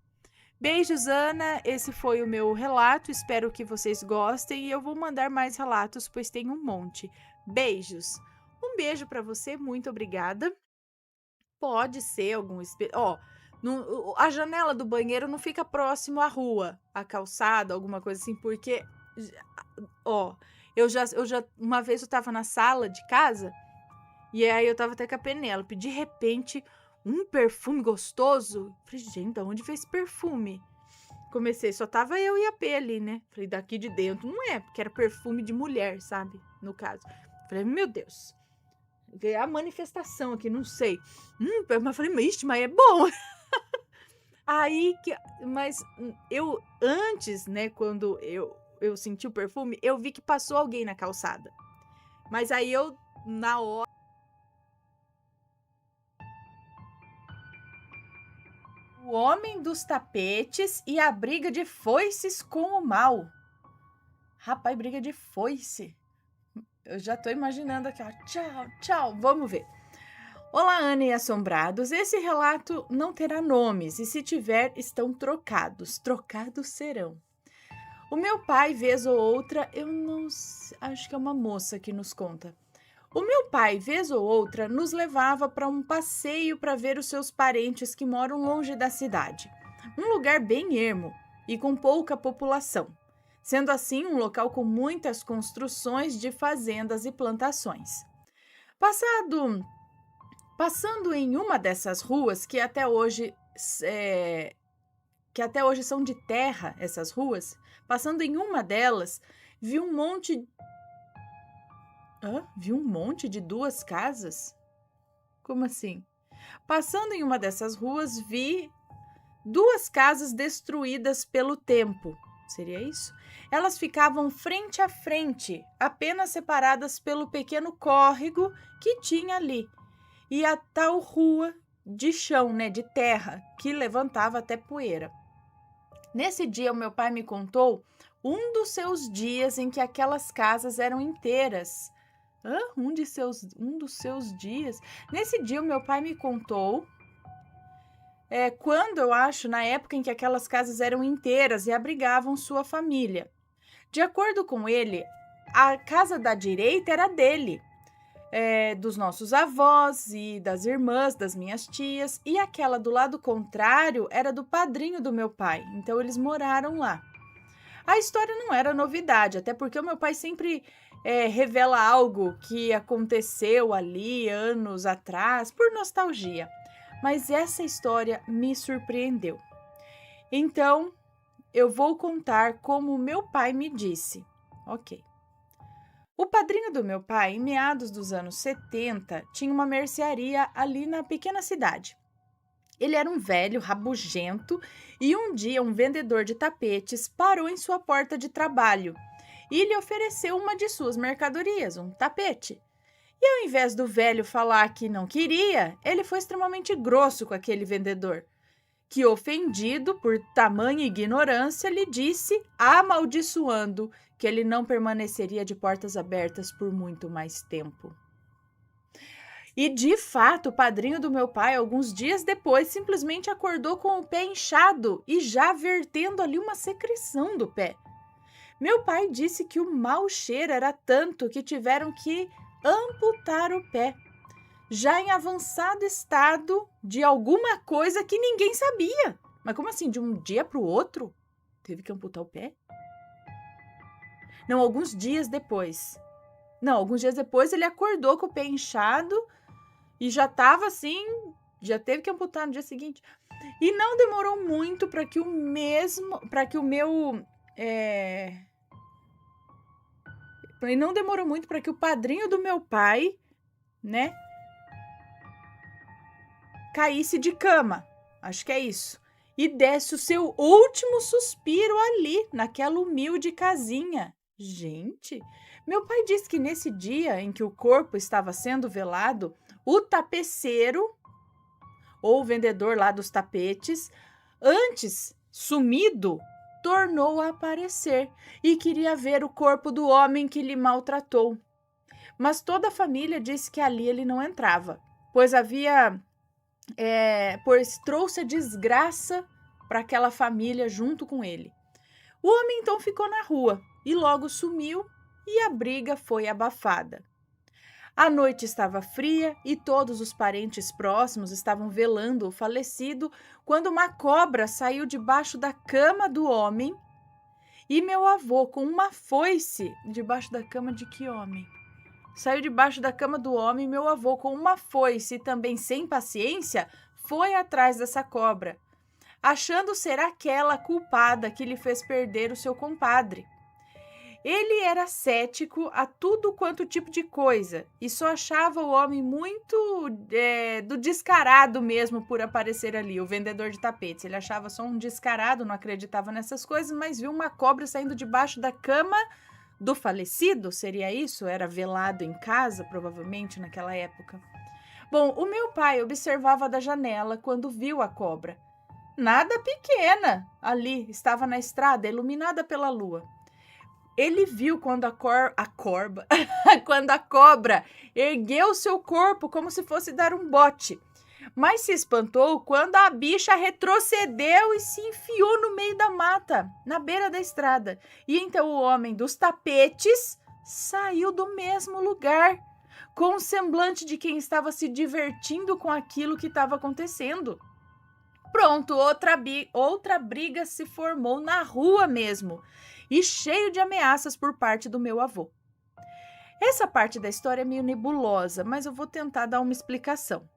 Beijos, Ana. Esse foi o meu relato. Espero que vocês gostem e eu vou mandar mais relatos, pois tem um monte. Beijos. Um beijo para você. Muito obrigada. Pode ser algum espírito. A janela do banheiro não fica próximo à rua, à calçada, alguma coisa assim, porque eu já uma vez eu tava na sala de casa e aí eu tava até com a Penélope, de repente um perfume gostoso. Falei, gente, da onde veio esse perfume? Comecei, só tava eu e a P ali, né? Falei, daqui de dentro não é, porque era perfume de mulher, sabe? No caso. Falei, meu Deus. A manifestação aqui, não sei. Mas falei, mas é bom. Mas eu antes, né, quando eu senti o perfume, eu vi que passou alguém na calçada. Mas aí eu, na hora, o homem dos tapetes e a briga de foices com o mal. Rapaz, briga de foice. Eu já tô imaginando aqui, ó. Tchau, tchau. Vamos ver. Olá, Ana e Assombrados. Esse relato não terá nomes e se tiver, estão trocados. Trocados serão. O meu pai, vez ou outra, eu não sei, acho que é uma moça que nos conta. O meu pai, vez ou outra, nos levava para um passeio para ver os seus parentes que moram longe da cidade. Um lugar bem ermo e com pouca população. Sendo assim, um local com muitas construções de fazendas e plantações. Passando em uma dessas ruas, que até hoje são de terra, essas ruas, passando em uma delas, vi um monte de 2 casas? Como assim? Passando em uma dessas ruas, vi 2 casas destruídas pelo tempo. Seria isso? Elas ficavam frente a frente, apenas separadas pelo pequeno córrego que tinha ali. E a tal rua de chão, né, de terra, que levantava até poeira. Nesse dia, o meu pai me contou um dos seus dias em que aquelas casas eram inteiras. Um dos seus dias? Nesse dia, o meu pai me contou quando, eu acho, na época em que aquelas casas eram inteiras e abrigavam sua família. De acordo com ele, a casa da direita era dele. dos nossos avós e das irmãs das minhas tias, e aquela do lado contrário era do padrinho do meu pai, então eles moraram lá. A história não era novidade, até porque o meu pai sempre revela algo que aconteceu ali anos atrás, por nostalgia. Mas essa história me surpreendeu. Então, eu vou contar como meu pai me disse. Ok. O padrinho do meu pai, em meados dos anos 70, tinha uma mercearia ali na pequena cidade. Ele era um velho rabugento e um dia um vendedor de tapetes parou em sua porta de trabalho e lhe ofereceu uma de suas mercadorias, um tapete. E ao invés do velho falar que não queria, ele foi extremamente grosso com aquele vendedor, que, ofendido por tamanha ignorância, lhe disse, amaldiçoando, que ele não permaneceria de portas abertas por muito mais tempo. E, de fato, o padrinho do meu pai, alguns dias depois, simplesmente acordou com o pé inchado e já vertendo ali uma secreção do pé. Meu pai disse que o mau cheiro era tanto que tiveram que amputar o pé, já em avançado estado de alguma coisa que ninguém sabia. Mas como assim, de um dia para o outro? Teve que amputar o pé? Não, alguns dias depois ele acordou com o pé inchado e já estava assim, já teve que amputar no dia seguinte. E não demorou muito para que o padrinho do meu pai, né, caísse de cama, acho que é isso, e desse o seu último suspiro ali, naquela humilde casinha. Gente, meu pai disse que nesse dia em que o corpo estava sendo velado, o tapeceiro, ou o vendedor lá dos tapetes, antes sumido, tornou a aparecer e queria ver o corpo do homem que lhe maltratou. Mas toda a família disse que ali ele não entrava, pois trouxe a desgraça para aquela família junto com ele. O homem então ficou na rua e logo sumiu e a briga foi abafada. A noite estava fria e todos os parentes próximos estavam velando o falecido quando uma cobra saiu debaixo da cama do homem e meu avô, com uma foice, debaixo da cama de que homem? Saiu debaixo da cama do homem, meu avô, com uma foice e também sem paciência, foi atrás dessa cobra, achando ser aquela culpada que lhe fez perder o seu compadre. Ele era cético a tudo quanto tipo de coisa e só achava o homem muito do descarado mesmo por aparecer ali, o vendedor de tapetes. Ele achava só um descarado, não acreditava nessas coisas, mas viu uma cobra saindo debaixo da cama do falecido, seria isso? Era velado em casa, provavelmente, naquela época. Bom, o meu pai observava da janela quando viu a cobra. Nada pequena, ali, estava na estrada, iluminada pela lua. Ele viu quando quando a cobra ergueu seu corpo como se fosse dar um bote, mas se espantou quando a bicha retrocedeu e se enfiou no meio da mata, na beira da estrada. E então o homem dos tapetes saiu do mesmo lugar, com o semblante de quem estava se divertindo com aquilo que estava acontecendo. Pronto, outra briga se formou na rua mesmo, e cheio de ameaças por parte do meu avô. Essa parte da história é meio nebulosa, mas eu vou tentar dar uma explicação.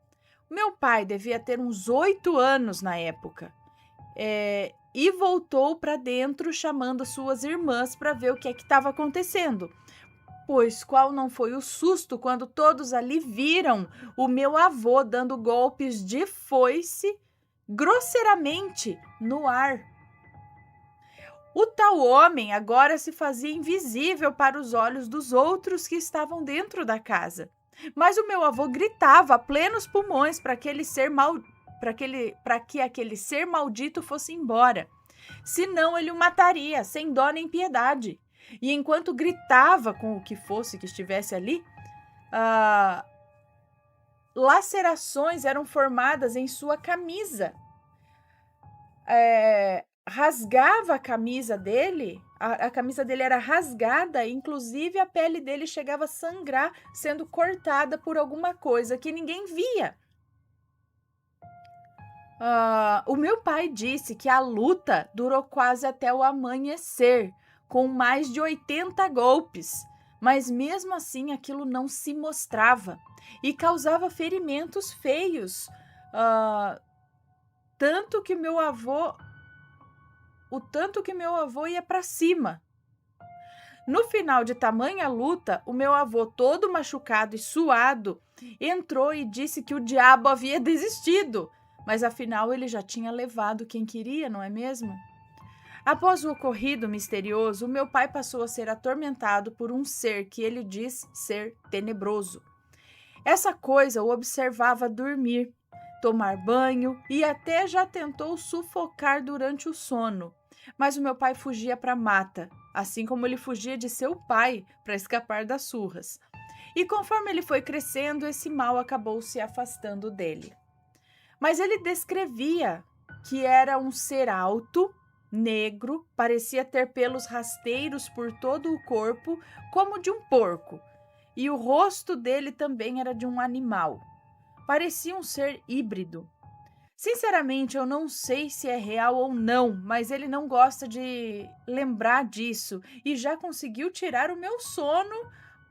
Meu pai devia ter uns 8 anos na época e voltou para dentro chamando suas irmãs para ver o que é que estava acontecendo. Pois qual não foi o susto quando todos ali viram o meu avô dando golpes de foice grosseiramente no ar. O tal homem agora se fazia invisível para os olhos dos outros que estavam dentro da casa. Mas o meu avô gritava a plenos pulmões para que aquele ser maldito fosse embora. Senão ele o mataria, sem dó nem piedade. E enquanto gritava com o que fosse que estivesse ali, lacerações eram formadas em sua camisa. rasgava a camisa dele, a camisa dele era rasgada, inclusive a pele dele chegava a sangrar, sendo cortada por alguma coisa que ninguém via. O meu pai disse que a luta durou quase até o amanhecer, com mais de 80 golpes, mas mesmo assim aquilo não se mostrava e causava ferimentos feios, tanto que meu avô ia para cima. No final de tamanha luta, o meu avô, todo machucado e suado, entrou e disse que o diabo havia desistido, mas afinal ele já tinha levado quem queria, não é mesmo? Após o ocorrido misterioso, o meu pai passou a ser atormentado por um ser que ele diz ser tenebroso. Essa coisa o observava dormir, tomar banho e até já tentou sufocar durante o sono. Mas o meu pai fugia para a mata, assim como ele fugia de seu pai para escapar das surras. E conforme ele foi crescendo, esse mal acabou se afastando dele. Mas ele descrevia que era um ser alto, negro, parecia ter pelos rasteiros por todo o corpo, como de um porco, e o rosto dele também era de um animal. Parecia um ser híbrido. Sinceramente, eu não sei se é real ou não, mas ele não gosta de lembrar disso e já conseguiu tirar o meu sono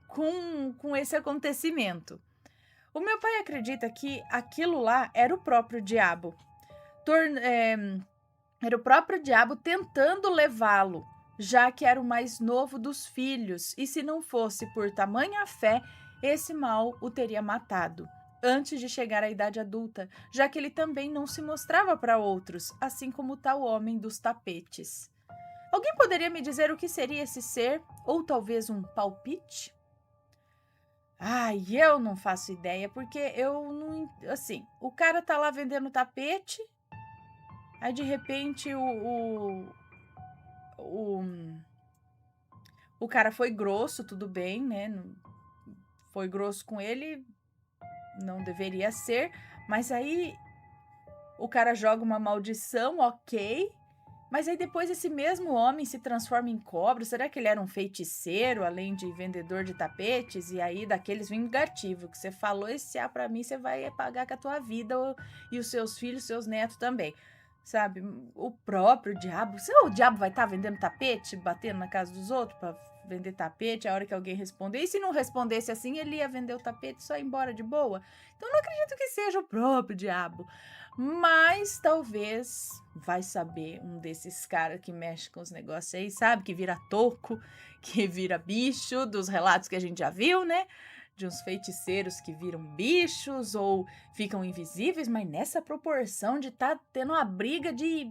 com esse acontecimento. O meu pai acredita que aquilo lá era o próprio diabo. Era o próprio diabo tentando levá-lo, já que era o mais novo dos filhos, e se não fosse por tamanha fé, esse mal o teria matado antes de chegar à idade adulta, já que ele também não se mostrava para outros, assim como o tal homem dos tapetes. Alguém poderia me dizer o que seria esse ser, ou talvez um palpite? Eu não faço ideia, porque eu não... Assim, o cara tá lá vendendo tapete, aí de repente o cara foi grosso, tudo bem, né? Foi grosso com ele, não deveria ser, mas aí o cara joga uma maldição, ok, mas aí depois esse mesmo homem se transforma em cobra. Será que ele era um feiticeiro, além de vendedor de tapetes? E aí daqueles vingativos que você falou, esse pra mim você vai pagar com a tua vida e os seus filhos, seus netos também. Sabe, o próprio diabo. O diabo vai estar vendendo tapete, batendo na casa dos outros para vender tapete a hora que alguém responder. E se não respondesse assim, ele ia vender o tapete e só ir embora de boa. Então não acredito que seja o próprio diabo. Mas talvez, vai saber, um desses caras que mexe com os negócios aí, sabe? Que vira toco, que vira bicho, dos relatos que a gente já viu, né? De uns feiticeiros que viram bichos ou ficam invisíveis, mas nessa proporção de tá tendo uma briga de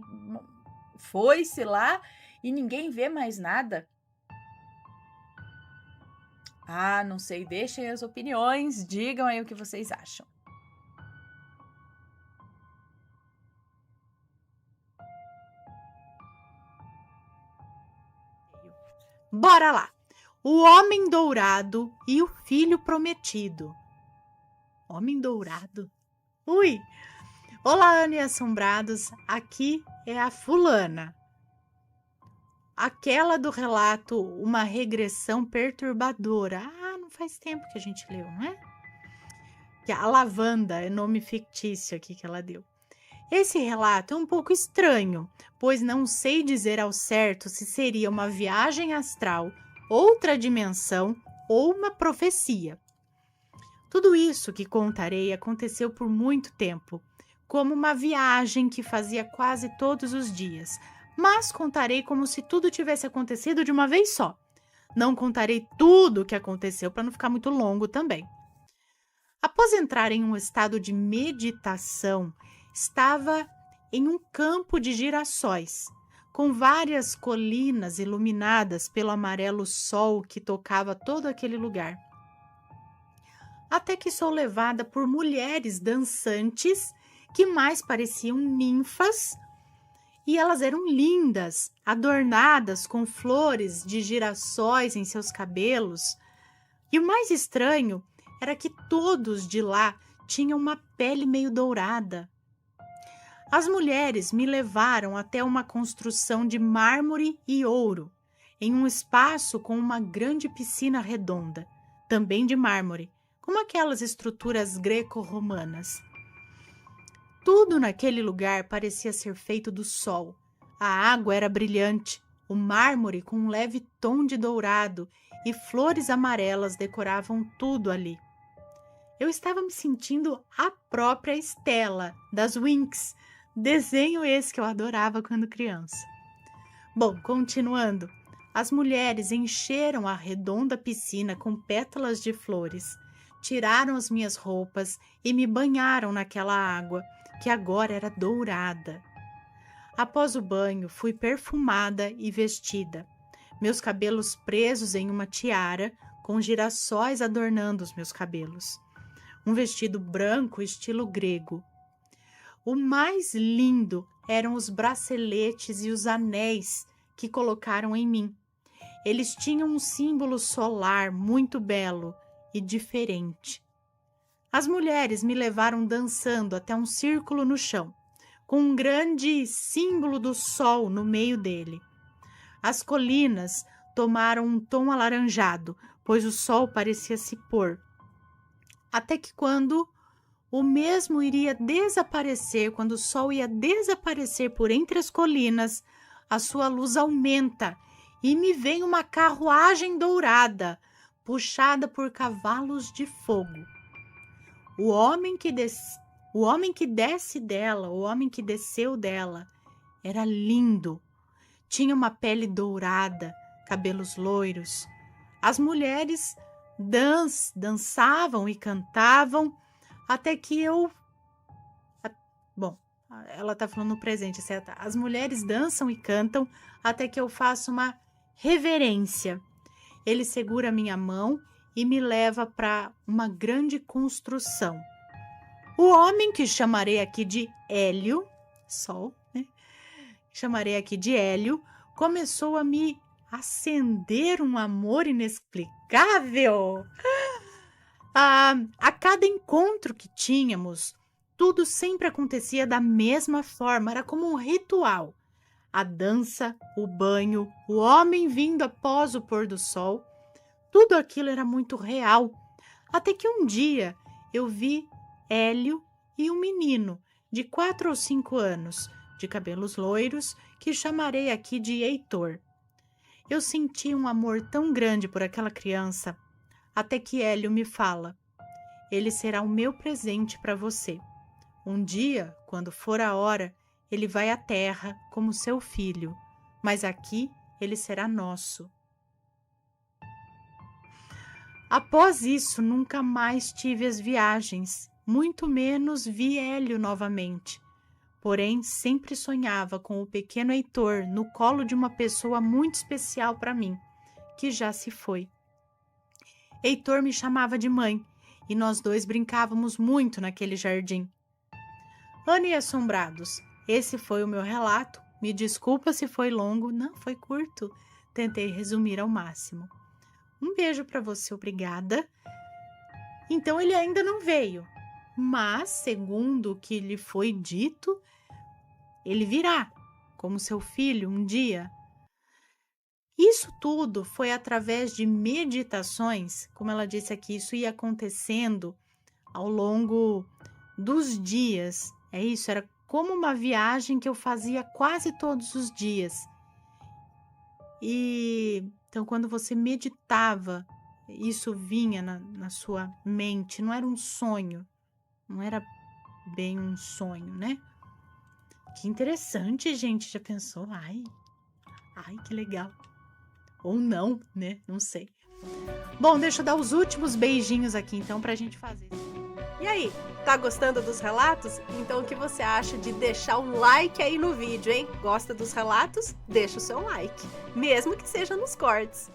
foice lá e ninguém vê mais nada. Não sei, deixem as opiniões, digam aí o que vocês acham. Bora lá! O Homem Dourado e o Filho Prometido. Homem Dourado? Ui! Olá, Ana e Assombrados, aqui é a fulana. Aquela do relato Uma Regressão Perturbadora. Não faz tempo que a gente leu, não é? Que a Lavanda é nome fictício aqui que ela deu. Esse relato é um pouco estranho, pois não sei dizer ao certo se seria uma viagem astral, outra dimensão ou uma profecia. Tudo isso que contarei aconteceu por muito tempo, como uma viagem que fazia quase todos os dias, mas contarei como se tudo tivesse acontecido de uma vez só. Não contarei tudo o que aconteceu para não ficar muito longo também. Após entrar em um estado de meditação, estava em um campo de girassóis, com várias colinas iluminadas pelo amarelo sol que tocava todo aquele lugar. Até que sou levada por mulheres dançantes que mais pareciam ninfas, e elas eram lindas, adornadas com flores de girassóis em seus cabelos. E o mais estranho era que todos de lá tinham uma pele meio dourada. As mulheres me levaram até uma construção de mármore e ouro, em um espaço com uma grande piscina redonda, também de mármore, como aquelas estruturas greco-romanas. Tudo naquele lugar parecia ser feito do sol. A água era brilhante, o mármore com um leve tom de dourado e flores amarelas decoravam tudo ali. Eu estava me sentindo a própria Estela, das Winx, desenho esse que eu adorava quando criança. Bom, continuando, as mulheres encheram a redonda piscina com pétalas de flores, tiraram as minhas roupas e me banharam naquela água, que agora era dourada. Após o banho, fui perfumada e vestida, meus cabelos presos em uma tiara, com girassóis adornando os meus cabelos. Um vestido branco estilo grego. O mais lindo eram os braceletes e os anéis que colocaram em mim. Eles tinham um símbolo solar muito belo e diferente. As mulheres me levaram dançando até um círculo no chão, com um grande símbolo do sol no meio dele. As colinas tomaram um tom alaranjado, pois o sol parecia se pôr. Até que quando o mesmo iria desaparecer, quando o sol ia desaparecer por entre as colinas, a sua luz aumenta e me vem uma carruagem dourada, puxada por cavalos de fogo. O homem que desceu dela, era lindo. Tinha uma pele dourada, cabelos loiros. As mulheres dançavam e cantavam até que eu... Bom, ela está falando no presente, certo? As mulheres dançam e cantam até que eu faço uma reverência. Ele segura minha mão e me leva para uma grande construção. O homem, que chamarei aqui de Hélio, Sol, né? Chamarei aqui de Hélio, começou a me acender um amor inexplicável. A cada encontro que tínhamos, tudo sempre acontecia da mesma forma, era como um ritual. A dança, o banho, o homem vindo após o pôr do sol, tudo aquilo era muito real. Até que um dia eu vi Hélio e um menino de 4 ou 5 anos, de cabelos loiros, que chamarei aqui de Heitor. Eu senti um amor tão grande por aquela criança, até que Hélio me fala: ele será o meu presente para você. Um dia, quando for a hora, ele vai à terra como seu filho, mas aqui ele será nosso. Após isso, nunca mais tive as viagens, muito menos vi Hélio novamente. Porém, sempre sonhava com o pequeno Heitor no colo de uma pessoa muito especial para mim, que já se foi. Heitor me chamava de mãe, e nós dois brincávamos muito naquele jardim. Ana e Assombrados, esse foi o meu relato. Me desculpa se foi longo, não, foi curto. Tentei resumir ao máximo. Um beijo para você, obrigada. Então ele ainda não veio, mas segundo o que lhe foi dito, ele virá como seu filho um dia. Isso tudo foi através de meditações, como ela disse aqui, isso ia acontecendo ao longo dos dias. É isso, era como uma viagem que eu fazia quase todos os dias. E então, quando você meditava, isso vinha na sua mente, não era um sonho, não era bem um sonho, né? Que interessante, gente, já pensou? Ai, que legal. Ou não, né? Não sei. Bom, deixa eu dar os últimos beijinhos aqui, então, pra gente fazer. E aí, tá gostando dos relatos? Então, o que você acha de deixar um like aí no vídeo, hein? Gosta dos relatos? Deixa o seu like, mesmo que seja nos cortes.